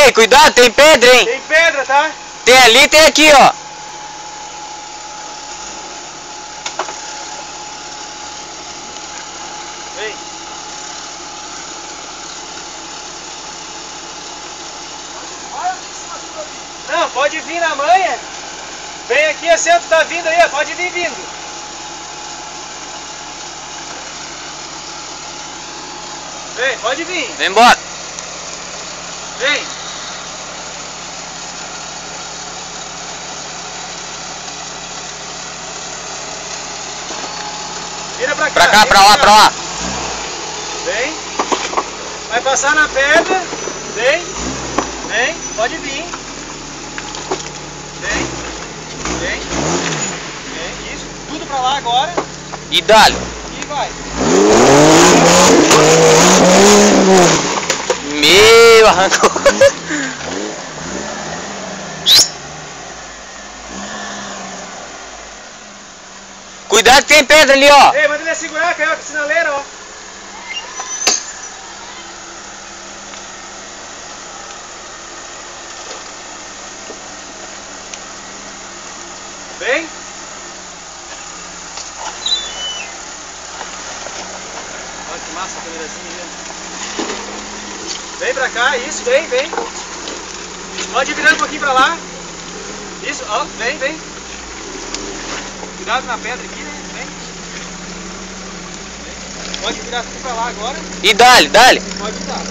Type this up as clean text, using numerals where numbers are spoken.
Ei, cuidado, tem pedra, hein? Tem pedra, tá? Tem ali, tem aqui, ó. Vem. Não, pode vir na manha. Vem aqui, assim, tu tá vindo aí, ó. Pode vir vindo. Vem, pode vir. Vem embora. Vem. Vira pra cá. Pra cá, pra lá, pra lá. Vem. Vai passar na pedra. Vem. Vem. Pode vir. Vem. Vem. Vem. Isso. Tudo pra lá agora. E dá-lhe. E vai. Meu, arrancou. Cuidado que tem pedra ali, ó. Ei, manda ele segurar, caiu com a sinaleira, ó. Vem. Olha que massa a câmerazinha ali. Vem pra cá, isso, vem, vem. Pode ir virando um pouquinho pra lá. Isso, ó, vem, vem. Cuidado na pedra aqui, né? Vem. Vem. Pode virar tudo pra lá agora. E dá-lhe, dá-lhe. Pode dar.